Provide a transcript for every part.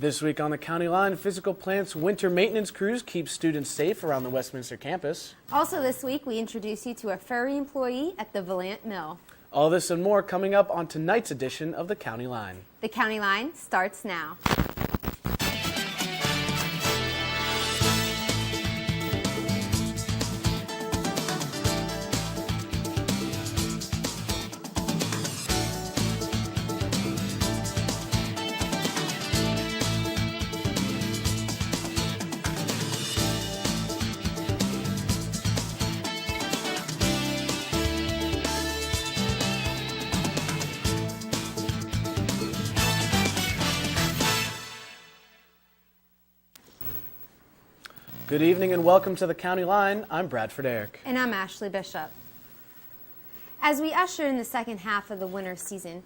This week on the County Line, Physical Plant's winter maintenance crews keep students safe around the Westminster campus. Also this week, we introduce you to a furry employee at the Volant mill. All this and more coming up on tonight's edition of the County Line. The County Line starts now. Good evening and welcome to the County Line. I'm Bradford Eric. And I'm Ashley Bishop. As we usher in the second half of the winter season,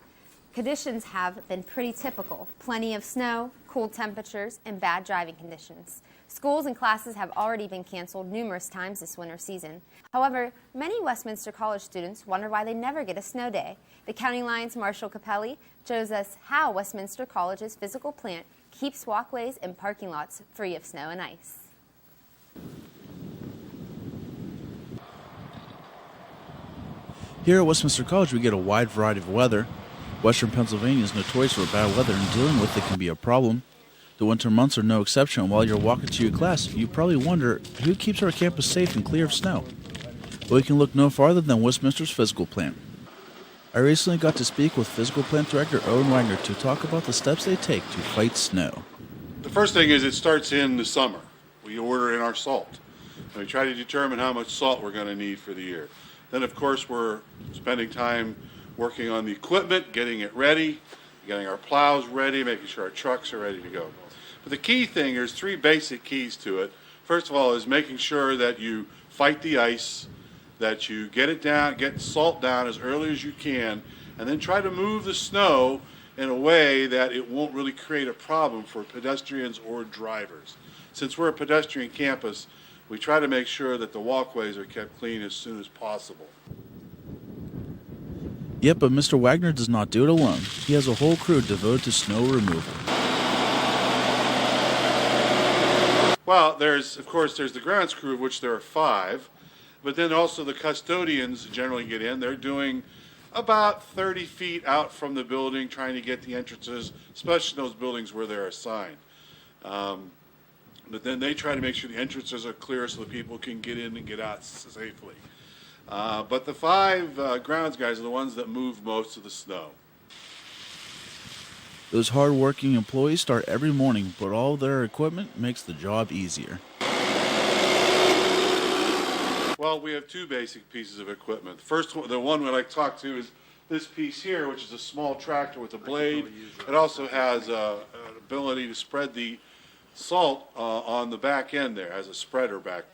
conditions have been pretty typical. Plenty of snow, cool temperatures, and bad driving conditions. Schools and classes have already been canceled numerous times this winter season. However, many Westminster College students wonder why they never get a snow day. The County Line's Marshall Capelli shows us how Westminster College's physical plant keeps walkways and parking lots free of snow and ice. Here at Westminster College, we get a wide variety of weather. Western Pennsylvania is notorious for bad weather, and dealing with it can be a problem. The winter months are no exception. While you're walking to your class, you probably wonder who keeps our campus safe and clear of snow. Well, we can look no farther than Westminster's physical plant. I recently got to speak with physical plant director Owen Wagner to talk about the steps they take to fight snow. The first thing is it starts in the summer. We order in our salt. And we try to determine how much salt we're going to need for the year. Then, of course, we're spending time working on the equipment, getting it ready, getting our plows ready, making sure our trucks are ready to go. But the key thing, there's three basic keys to it. First of all is making sure that you fight the ice, that you get it down, get salt down as early as you can, and then try to move the snow in a way that it won't really create a problem for pedestrians or drivers. Since we're a pedestrian campus, we try to make sure that the walkways are kept clean as soon as possible. Yep, but Mr. Wagner does not do it alone. He has a whole crew devoted to snow removal. Well, there's the grounds crew, of which there are 5, but then also the custodians generally get in. They're doing about 30 feet out from the building, trying to get the entrances, especially those buildings where they're assigned. But then they try to make sure the entrances are clear so that people can get in and get out safely. But the 5 grounds guys are the ones that move most of the snow. Those hard-working employees start every morning, but all their equipment makes the job easier. Well, we have 2 basic pieces of equipment. The first one, the one that I talked to, is this piece here, which is a small tractor with a blade. It also has an ability to spread the salt on the back end there as a spreader back.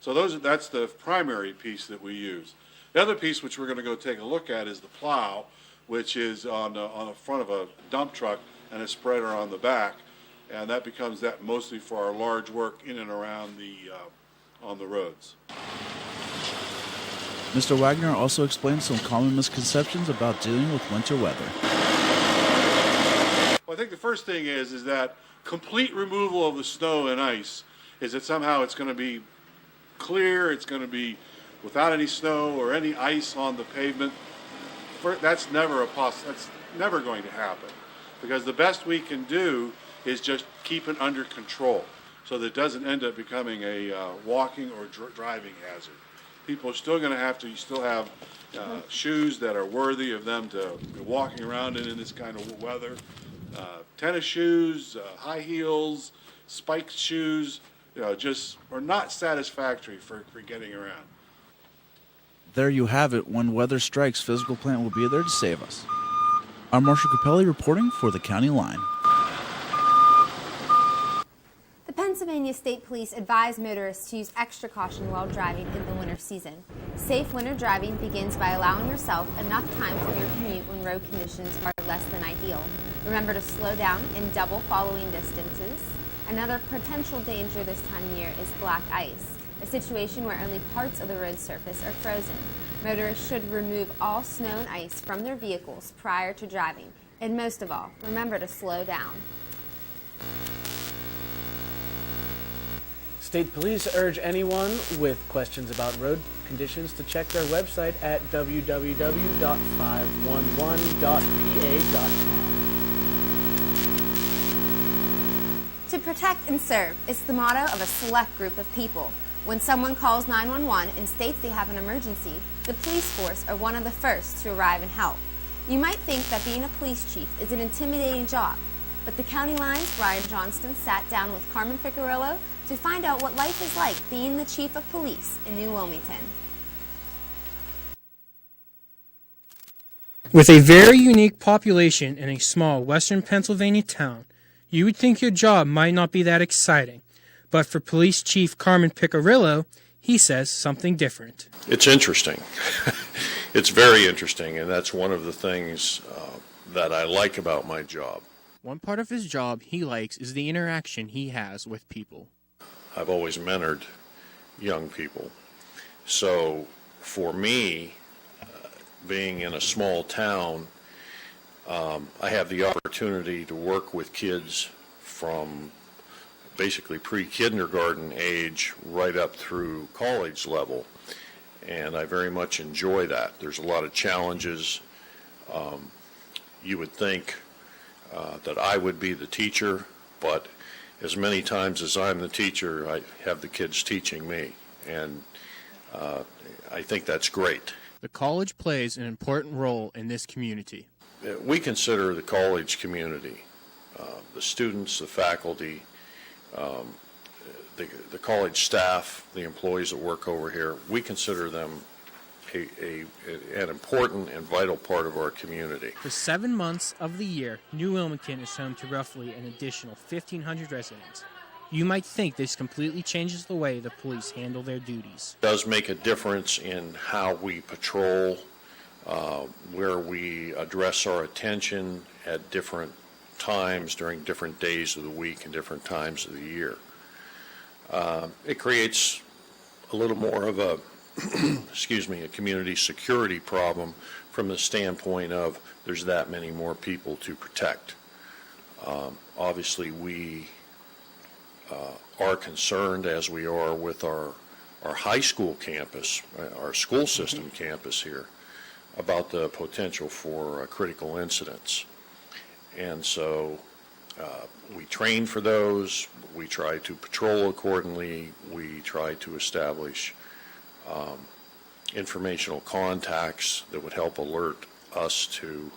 So that's the primary piece that we use. The other piece, which we're going to go take a look at, is the plow, which is on the front of a dump truck and a spreader on the back, and that becomes that mostly for our large work in and around on the roads. Mr. Wagner also explained some common misconceptions about dealing with winter weather. Well, I think the first thing is that complete removal of the snow and ice is that somehow it's going to be clear, it's going to be without any snow or any ice on the pavement. That's never that's never going to happen, because the best we can do is just keep it under control so that it doesn't end up becoming a walking or driving hazard. People are still going to have shoes that are worthy of them to be walking around in this kind of weather. Tennis shoes, high heels, spiked shoes, just are not satisfactory for getting around. There you have it. When weather strikes, Physical Plant will be there to save us. I'm Marshall Capelli reporting for the County Line. The Pennsylvania State Police advise motorists to use extra caution while driving in the winter season. Safe winter driving begins by allowing yourself enough time for your commute when road conditions are less than ideal. Remember to slow down in double following distances. Another potential danger this time of year is black ice, a situation where only parts of the road surface are frozen. Motorists should remove all snow and ice from their vehicles prior to driving. And most of all, remember to slow down. State police urge anyone with questions about road conditions to check their website at www.511.pa.com. To protect and serve is the motto of a select group of people. When someone calls 911 and states they have an emergency, the police force are one of the first to arrive and help. You might think that being a police chief is an intimidating job, but the County Line's Brian Johnston sat down with Carmen Picarillo to find out what life is like being the chief of police in New Wilmington. With a very unique population in a small western Pennsylvania town, you would think your job might not be that exciting. But for Police Chief Carmen Picarillo, he says something different. It's interesting. It's very interesting, and that's one of the things that I like about my job. One part of his job he likes is the interaction he has with people. I've always mentored young people. So for me, being in a small town, I have the opportunity to work with kids from basically pre-kindergarten age right up through college level. And I very much enjoy that. There's a lot of challenges. You would think that I would be the teacher, but as many times as I'm the teacher, I have the kids teaching me. And I think that's great. The college plays an important role in this community. We consider the college community, the students, the faculty, the college staff, the employees that work over here, we consider them an important and vital part of our community. For 7 months of the year, New Wilmington is home to roughly an additional 1,500 residents. You might think this completely changes the way the police handle their duties. It does make a difference in how we patrol, where we address our attention at different times during different days of the week and different times of the year. It creates a little more of a a community security problem from the standpoint of there's that many more people to protect. Obviously, we are concerned, as we are with our high school campus, our school system campus here, about the potential for critical incidents. And so we train for those, we try to patrol accordingly, we try to establish informational contacts that would help alert us to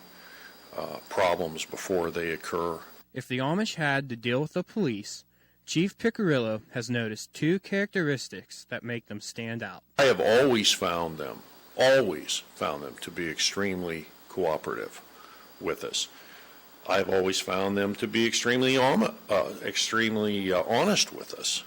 problems before they occur. If the Amish had to deal with the police, Chief Picarillo has noticed two characteristics that make them stand out. I have always found them to be extremely cooperative with us. I've always found them to be extremely honest with us.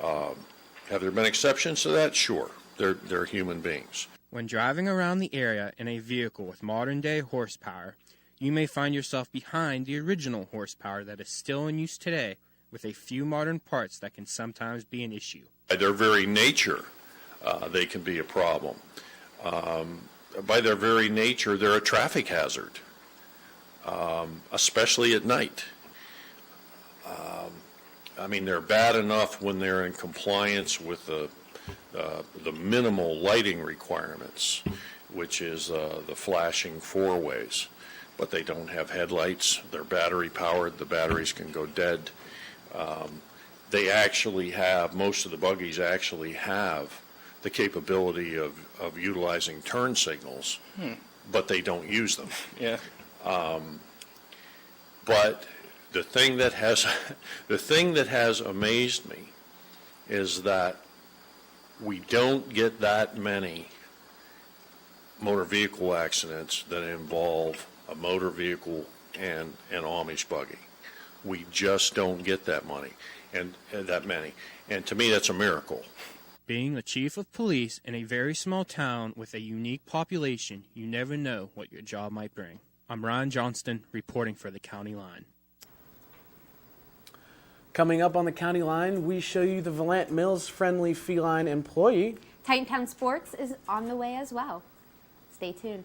Have there been exceptions to that? Sure. They're human beings. When driving around the area in a vehicle with modern-day horsepower, you may find yourself behind the original horsepower that is still in use today, with a few modern parts that can sometimes be an issue. By their very nature, they can be a problem. By their very nature, they're a traffic hazard, especially at night. They're bad enough when they're in compliance with the minimal lighting requirements, which is the flashing four-ways. But they don't have headlights. They're battery-powered. The batteries can go dead. They actually have, most of the buggies actually have the capability of utilizing turn signals, but they don't use them. Yeah. But the thing that has amazed me is that we don't get that many motor vehicle accidents that involve a motor vehicle and an Amish buggy. We just don't get that many. And to me, that's a miracle. Being the chief of police in a very small town with a unique population, you never know what your job might bring. I'm Ryan Johnston, reporting for the County Line. Coming up on the County Line, we show you the Volant Mills friendly feline employee. Titantown Sports is on the way as well. Stay tuned.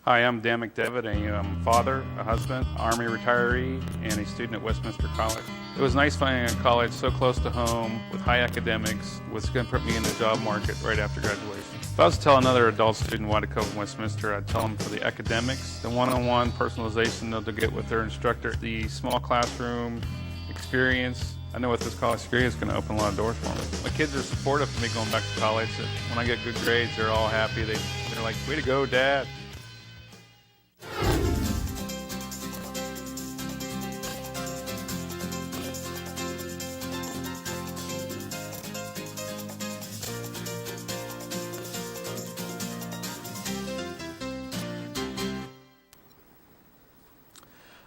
Hi, I'm Dan McDevitt, a father, a husband, Army retiree, and a student at Westminster College. It was nice finding a college so close to home with high academics, was going to put me in the job market right after graduation. If I was to tell another adult student why to come to Westminster, I'd tell them for the academics, the one-on-one personalization they'll get with their instructor, the small classroom experience. I know with this college experience is going to open a lot of doors for me. My kids are supportive of me going back to college. When I get good grades, they're all happy. They're like, way to go, Dad.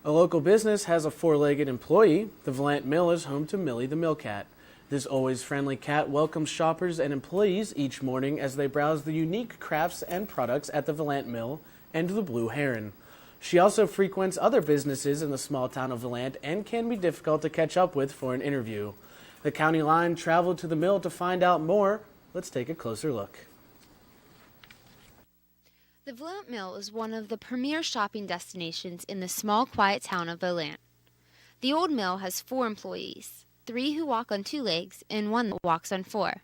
A local business has a four-legged employee. The Volant Mill is home to Millie the Mill Cat. This always friendly cat welcomes shoppers and employees each morning as they browse the unique crafts and products at the Volant Mill and the Blue Heron. She also frequents other businesses in the small town of Volant and can be difficult to catch up with for an interview. The county line traveled to the mill to find out more. Let's take a closer look. The Volant Mill is one of the premier shopping destinations in the small, quiet town of Volant. The old mill has 4 employees, 3 who walk on 2 legs and 1 that walks on 4.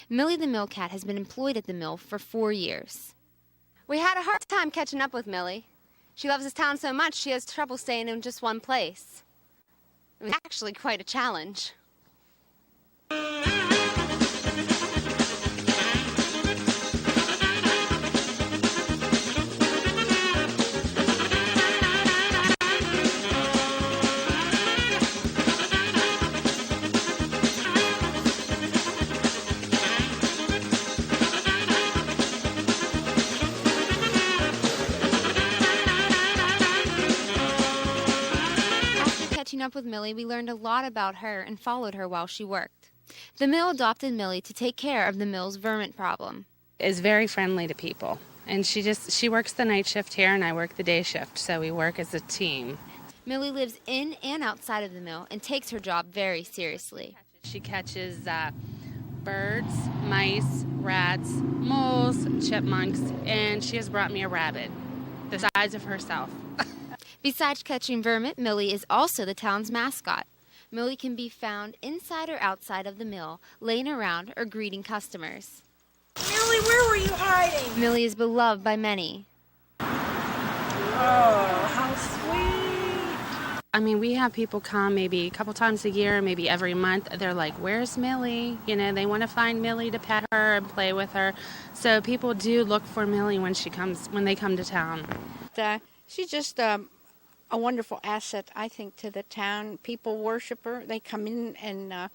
Millie the Mill Cat has been employed at the mill for 4 years. We had a hard time catching up with Millie. She loves this town so much she has trouble staying in just one place. It was actually quite a challenge. Up with Millie, we learned a lot about her and followed her while she worked. The mill adopted Millie to take care of the mill's vermin problem. Is very friendly to people, and she works the night shift here and I work the day shift, so we work as a team. Millie lives in and outside of the mill and takes her job very seriously. She catches birds, mice, rats, moles, chipmunks, and she has brought me a rabbit the size of herself. Besides catching vermin, Millie is also the town's mascot. Millie can be found inside or outside of the mill, laying around or greeting customers. Millie, where were you hiding? Millie is beloved by many. Oh, how sweet. I mean, we have people come maybe a couple times a year, maybe every month. They're like, where's Millie? You know, they want to find Millie to pet her and play with her. So people do look for Millie when they come to town. She's just a wonderful asset, I think, to the town. People worship her. They come in and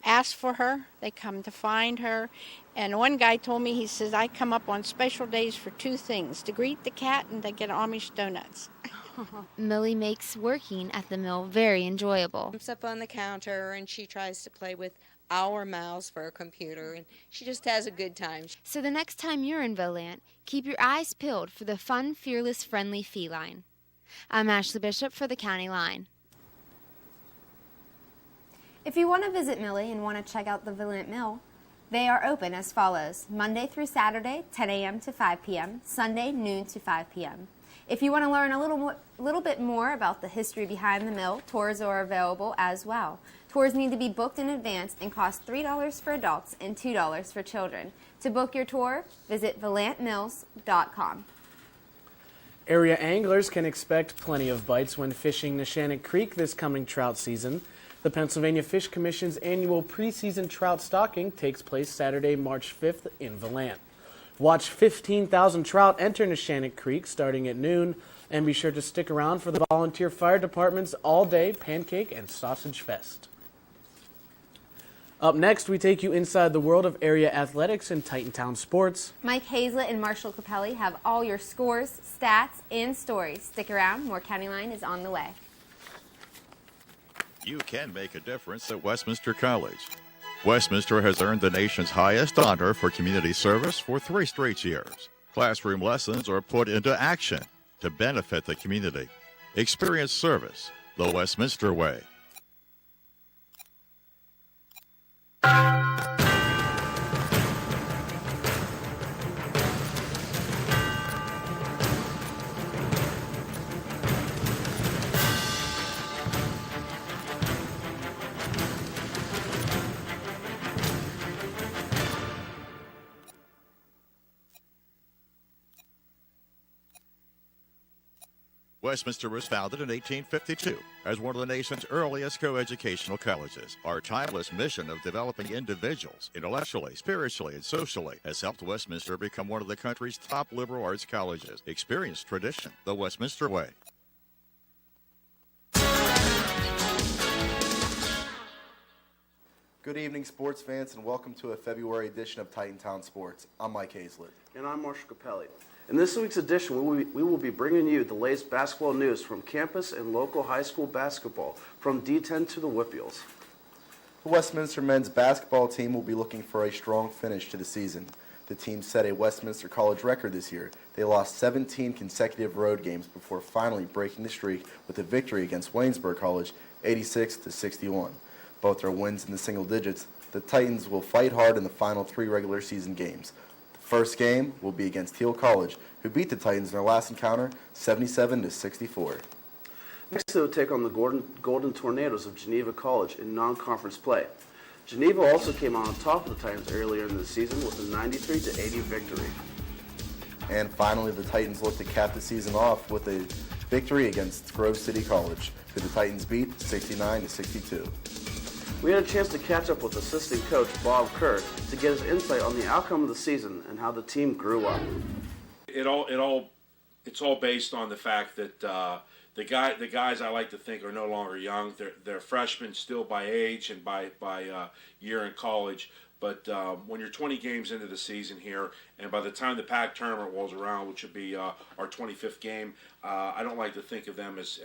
ask for her. They come to find her. And one guy told me, he says, I come up on special days for 2 things, to greet the cat and to get Amish donuts. Millie makes working at the mill very enjoyable. Comes up on the counter and she tries to play with our mouse for a computer, and she just has a good time. So the next time you're in Volant, keep your eyes peeled for the fun, fearless, friendly feline. I'm Ashley Bishop for the County Line. If you want to visit Millie and want to check out the Volant Mill, they are open as follows: Monday through Saturday, 10 a.m. to 5 p.m., Sunday, noon to 5 p.m. If you want to learn a little bit more about the history behind the mill, tours are available as well. Tours need to be booked in advance and cost $3 for adults and $2 for children. To book your tour, visit volantmills.com. Area anglers can expect plenty of bites when fishing Neshannock Creek this coming trout season. The Pennsylvania Fish Commission's annual preseason trout stocking takes place Saturday, March 5th in Volant. Watch 15,000 trout enter Neshannock Creek starting at noon, and be sure to stick around for the volunteer fire department's all-day pancake and sausage fest. Up next, we take you inside the world of area athletics and Titantown sports. Mike Hazlett and Marshall Capelli have all your scores, stats, and stories. Stick around, more County Line is on the way. You can make a difference at Westminster College. Westminster has earned the nation's highest honor for community service for 3 straight years. Classroom lessons are put into action to benefit the community. Experience service the Westminster way. Westminster was founded in 1852 as one of the nation's earliest coeducational colleges. Our timeless mission of developing individuals intellectually, spiritually, and socially has helped Westminster become one of the country's top liberal arts colleges. Experience tradition the Westminster way. Good evening, sports fans, and welcome to a February edition of Titantown Sports. I'm Mike Hazlett. And I'm Marshall Capelli. In this week's edition, we will be bringing you the latest basketball news from campus and local high school basketball, from D10 to the Whippeals. The Westminster men's basketball team will be looking for a strong finish to the season. The team set a Westminster College record this year. They lost 17 consecutive road games before finally breaking the streak with a victory against Waynesburg College, 86-61. Both are wins in the single digits. The Titans will fight hard in the final 3 regular season games. First game will be against Teal College, who beat the Titans in their last encounter, 77-64. Next, they will take on the Golden Tornadoes of Geneva College in non-conference play. Geneva also came on top of the Titans earlier in the season with a 93-80 victory. And finally, the Titans look to cap the season off with a victory against Grove City College, who the Titans beat 69-62. We had a chance to catch up with assistant coach Bob Kerr to get his insight on the outcome of the season and how the team grew up. It's all based on the fact that the guys I like to think are no longer young. They're freshmen still by age and by year in college. But when you're 20 games into the season here, and by the time the PAC tournament rolls around, which would be our 25th game, I don't like to think of them as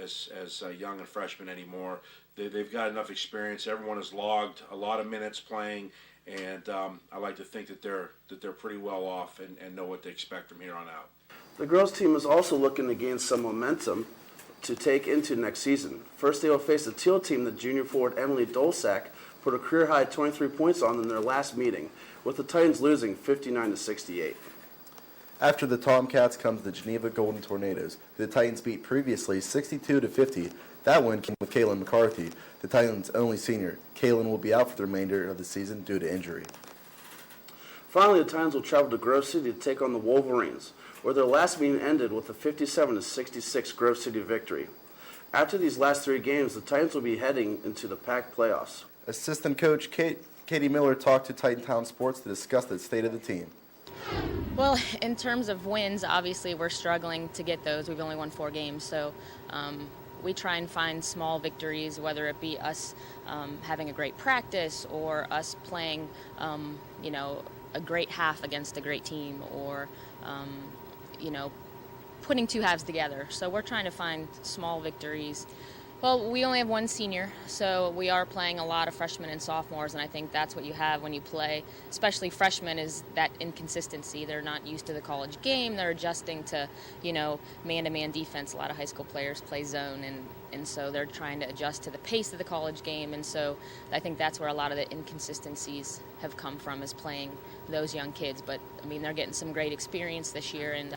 young and freshmen anymore. They've got enough experience. Everyone has logged a lot of minutes playing, and I like to think that they're pretty well off and know what to expect from here on out. The girls' team is also looking to gain some momentum to take into next season. First, they will face the Teal team that junior forward Emily Dolsack put a career-high 23 points on in their last meeting, with the Titans losing 59-68. After the Tomcats comes the Geneva Golden Tornadoes, who the Titans beat previously 62-50. That win came with Kaylin McCarthy, the Titans' only senior. Kaylin will be out for the remainder of the season due to injury. Finally, the Titans will travel to Grove City to take on the Wolverines, where their last meeting ended with a 57-66 Grove City victory. After these last 3 games, the Titans will be heading into the PAC playoffs. Assistant coach Katie Miller talked to Titantown Sports to discuss the state of the team. Well, in terms of wins, obviously we're struggling to get those. We've only won 4 games, so we try and find small victories, whether it be us having a great practice or us playing, a great half against a great team, or, putting 2 halves together. So we're trying to find small victories. Well, we only have 1 senior, so we are playing a lot of freshmen and sophomores, and I think that's what you have when you play, especially freshmen, is that inconsistency. They're not used to the college game. They're adjusting to, man-to-man defense. A lot of high school players play zone, and so they're trying to adjust to the pace of the college game, and so I think that's where a lot of the inconsistencies have come from, is playing those young kids. But, they're getting some great experience this year. And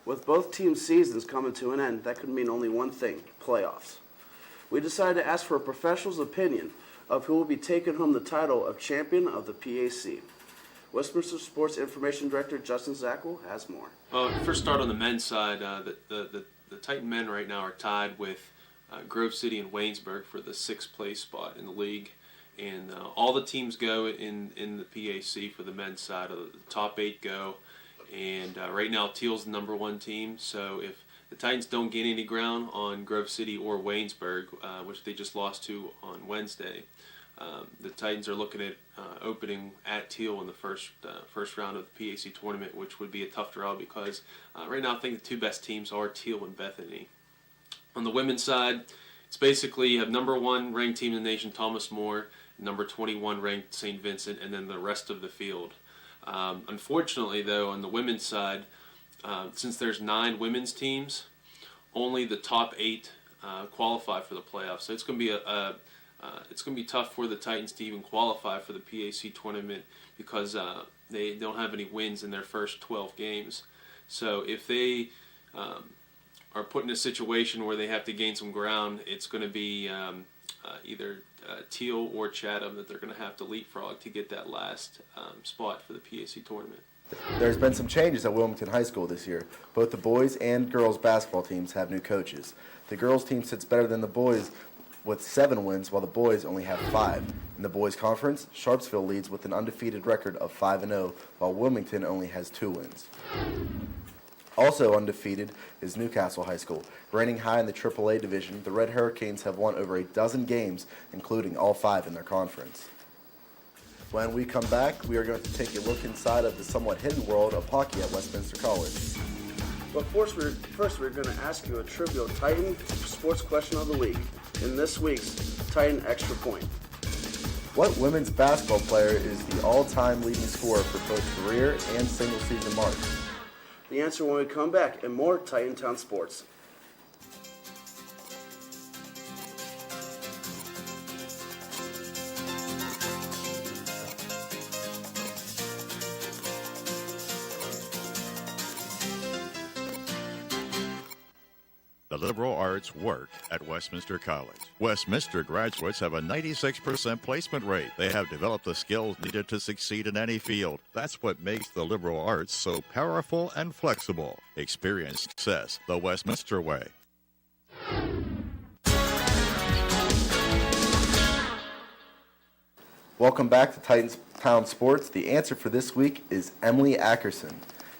with both teams' seasons coming to an end, that could mean only one thing: playoffs. We decided to ask for a professional's opinion of who will be taking home the title of champion of the PAC. Westminster Sports Information Director Justin Zackel has more. First start on the men's side, the Titan men right now are tied with Grove City and Waynesburg for the 6th place spot in the league. And all the teams go in the PAC for the men's side. The top 8 go. And right now Teal's the number 1 team, so if the Titans don't gain any ground on Grove City or Waynesburg, which they just lost to on Wednesday, the Titans are looking at opening at Teal in the first round of the PAC tournament, which would be a tough draw because right now I think the 2 best teams are Teal and Bethany. On the women's side, it's basically you have number 1 ranked team in the nation, Thomas More, number 21 ranked St. Vincent, and then the rest of the field. Unfortunately, though, on the women's side, since there's 9 women's teams, only the top 8 qualify for the playoffs. So it's going to be tough for the Titans to even qualify for the PAC tournament because they don't have any wins in their first 12 games. So if they are put in a situation where they have to gain some ground, it's going to be either Teal or Chatham that they're going to have to leapfrog to get that last spot for the PAC tournament. There's been some changes at Wilmington High School this year. Both the boys and girls basketball teams have new coaches. The girls team sits better than the boys with 7 wins, while the boys only have 5. In the boys conference, Sharpsville leads with an undefeated record of 5-0, while Wilmington only has 2 wins. Also undefeated is Newcastle High School. Reigning high in the AAA division, the Red Hurricanes have won over a dozen games, including all 5 in their conference. When we come back, we are going to take a look inside of the somewhat hidden world of hockey at Westminster College. But first, we're going to ask you a trivial Titan sports question of the week in this week's Titan Extra Point. What women's basketball player is the all-time leading scorer for both career and single-season marks? The answer when we come back and more Titan Town Sports. The liberal arts work at Westminster College. Westminster graduates have a 96% placement rate. They have developed the skills needed to succeed in any field. That's what makes the liberal arts so powerful and flexible. Experience success the Westminster way. Welcome back to Titans Town Sports. The answer for this week is Emily Ackerson.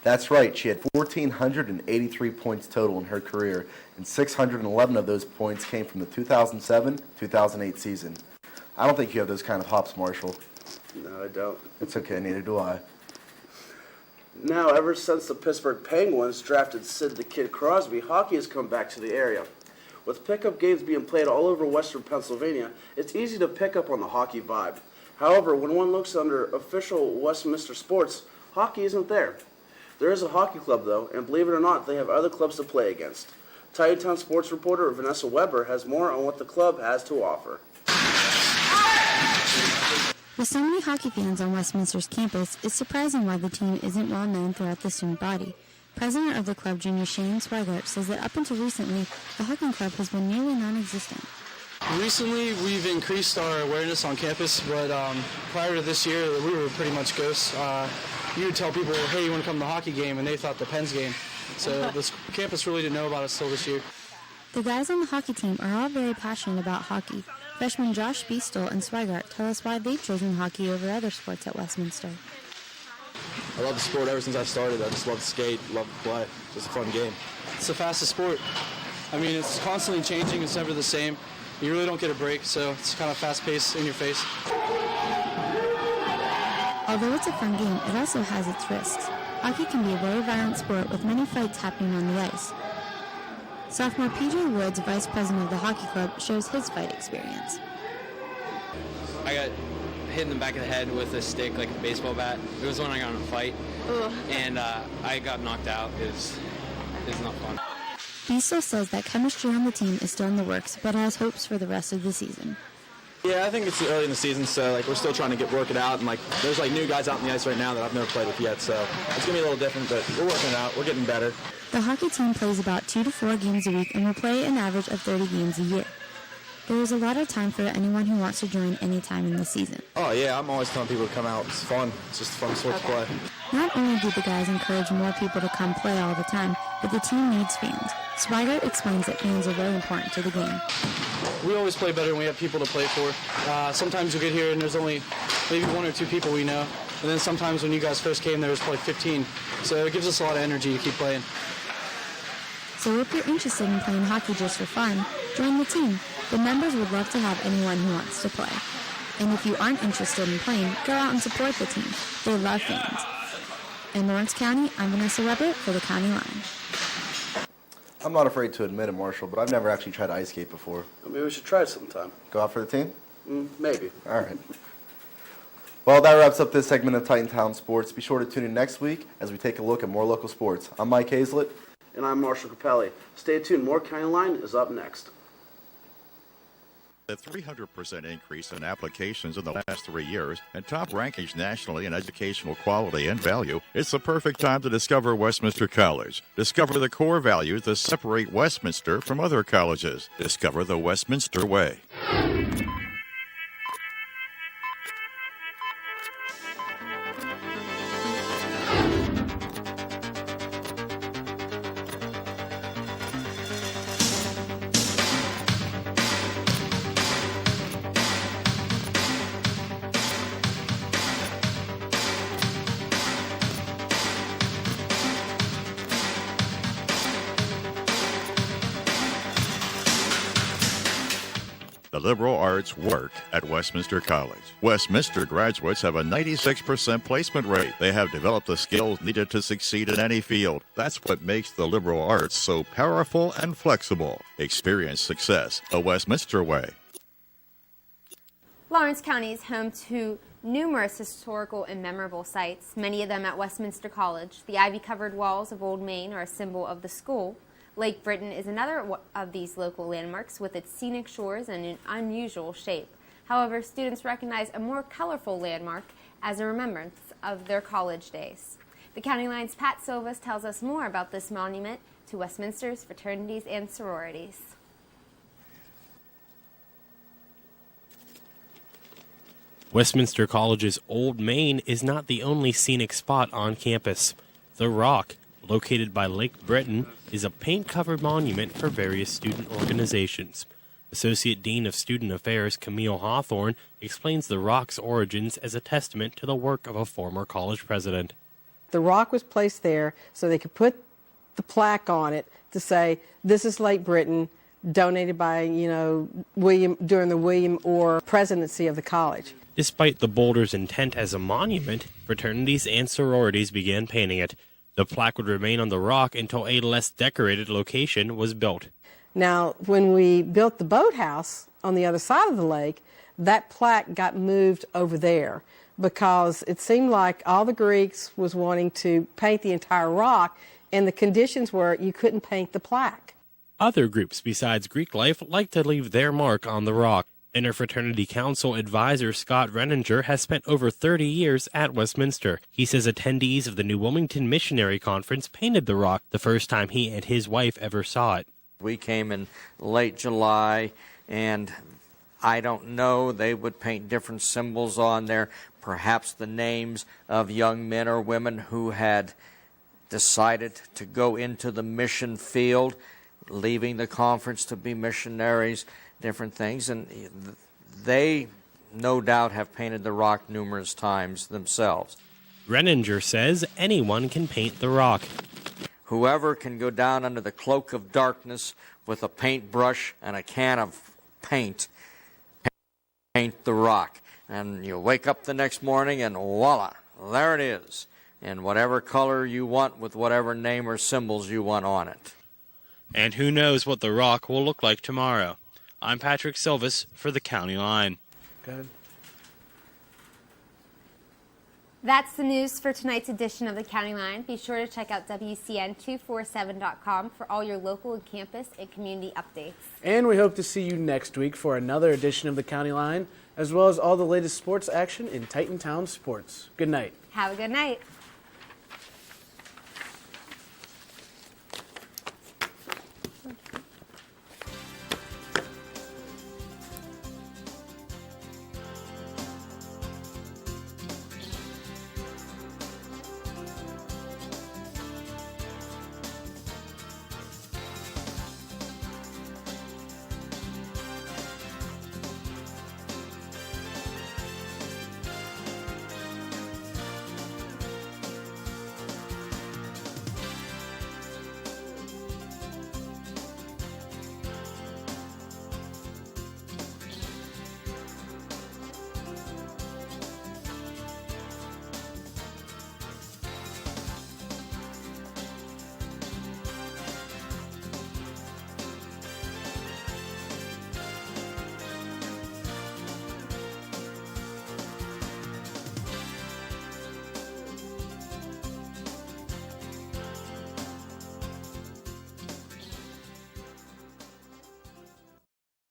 That's right, she had 1,483 points total in her career, and 611 of those points came from the 2007-2008 season. I don't think you have those kind of hops, Marshall. No, I don't. It's okay, neither do I. Now, ever since the Pittsburgh Penguins drafted Sid the Kid Crosby, hockey has come back to the area. With pickup games being played all over western Pennsylvania, it's easy to pick up on the hockey vibe. However, when one looks under official Westminster sports, hockey isn't there. There is a hockey club, though, and believe it or not, they have other clubs to play against. Titan Town sports reporter Vanessa Weber has more on what the club has to offer. With so many hockey fans on Westminster's campus, it's surprising why the team isn't well known throughout the student body. President of the club, Junior Shane Swigart, says that up until recently, the hockey club has been nearly non-existent. Recently, we've increased our awareness on campus, but prior to this year, we were pretty much ghosts. You would tell people, hey, you want to come to the hockey game, and they thought the Pens game. So this campus really didn't know about us till this year. The guys on the hockey team are all very passionate about hockey. Freshmen Josh Beastel and Swigart tell us why they've chosen hockey over other sports at Westminster. I love the sport ever since I started. I just love to skate, love to play. It's just a fun game. It's the fastest sport. I mean, it's constantly changing. It's never the same. You really don't get a break, so it's kind of fast-paced, in your face. Although it's a fun game, it also has its risks. Hockey can be a very violent sport with many fights happening on the ice. Sophomore PJ Woods, vice president of the hockey club, shares his fight experience. I got hit in the back of the head with a stick, like a baseball bat. It was when I got in a fight, and I got knocked out. It was not fun. Beastel says that chemistry on the team is still in the works, but has hopes for the rest of the season. Yeah, I think it's early in the season, so we're still trying to work it out, and there's new guys out on the ice right now that I've never played with yet, so it's gonna be a little different, but we're working it out. We're getting better. The hockey team plays about 2 to 4 games a week and will play an average of 30 games a year. There is a lot of time for anyone who wants to join any time in the season. Oh yeah, I'm always telling people to come out. It's fun. It's just a fun sport to play. Not only do the guys encourage more people to come play all the time, but the team needs fans. Swigart explains that fans are very important to the game. We always play better when we have people to play for. Sometimes you get here and there's only maybe 1 or 2 people we know. And then sometimes when you guys first came, there was probably 15. So it gives us a lot of energy to keep playing. So if you're interested in playing hockey just for fun, join the team. The members would love to have anyone who wants to play. And if you aren't interested in playing, go out and support the team. They love fans. In Lawrence County, I'm Vanessa Weber for the County Line. I'm not afraid to admit it, Marshall, but I've never actually tried ice skate before. Maybe we should try it sometime. Go out for the team? Maybe. All right. Well, that wraps up this segment of Titan Town Sports. Be sure to tune in next week as we take a look at more local sports. I'm Mike Hazlett. And I'm Marshall Capelli. Stay tuned. More County Line is up next. A 300% increase in applications in the last 3 years and top rankings nationally in educational quality and value, it's the perfect time to discover Westminster College. Discover the core values that separate Westminster from other colleges. Discover the Westminster way. The liberal arts work at Westminster College. Westminster graduates have a 96% placement rate. They have developed the skills needed to succeed in any field. That's what makes the liberal arts so powerful and flexible. Experience success the Westminster way. Lawrence County is home to numerous historical and memorable sites, many of them at Westminster College. The ivy-covered walls of Old Main are a symbol of the school. Lake Brittain is another of these local landmarks with its scenic shores and an unusual shape. However, students recognize a more colorful landmark as a remembrance of their college days. The County Line's Pat Silvas tells us more about this monument to Westminster's fraternities and sororities. Westminster College's Old Main is not the only scenic spot on campus. The Rock, located by Lake Brittain, is a paint-covered monument for various student organizations. Associate Dean of Student Affairs Camille Hawthorne explains the Rock's origins as a testament to the work of a former college president. The rock was placed there so they could put the plaque on it to say, this is Lake Brittain, donated by, William during the William Orr presidency of the college. Despite the boulder's intent as a monument, fraternities and sororities began painting it. The plaque would remain on the rock until a less decorated location was built. Now, when we built the boathouse on the other side of the lake, that plaque got moved over there because it seemed like all the Greeks was wanting to paint the entire rock, and the conditions were you couldn't paint the plaque. Other groups besides Greek life like to leave their mark on the rock. Interfraternity Council advisor Scott Renninger has spent over 30 years at Westminster. He says attendees of the New Wilmington Missionary Conference painted the rock the first time he and his wife ever saw it. We came in late July, and I don't know, they would paint different symbols on there, perhaps the names of young men or women who had decided to go into the mission field, leaving the conference to be missionaries, different things, and they no doubt have painted the rock numerous times themselves. Renninger says anyone can paint the rock. Whoever can go down under the cloak of darkness with a paintbrush and a can of paint the rock. And you wake up the next morning and voila, there it is, in whatever color you want with whatever name or symbols you want on it. And who knows what the rock will look like tomorrow. I'm Patrick Silvas for the County Line. Good. That's the news for tonight's edition of the County Line. Be sure to check out WCN247.com for all your local and campus and community updates. And we hope to see you next week for another edition of the County Line, as well as all the latest sports action in Titantown sports. Good night. Have a good night.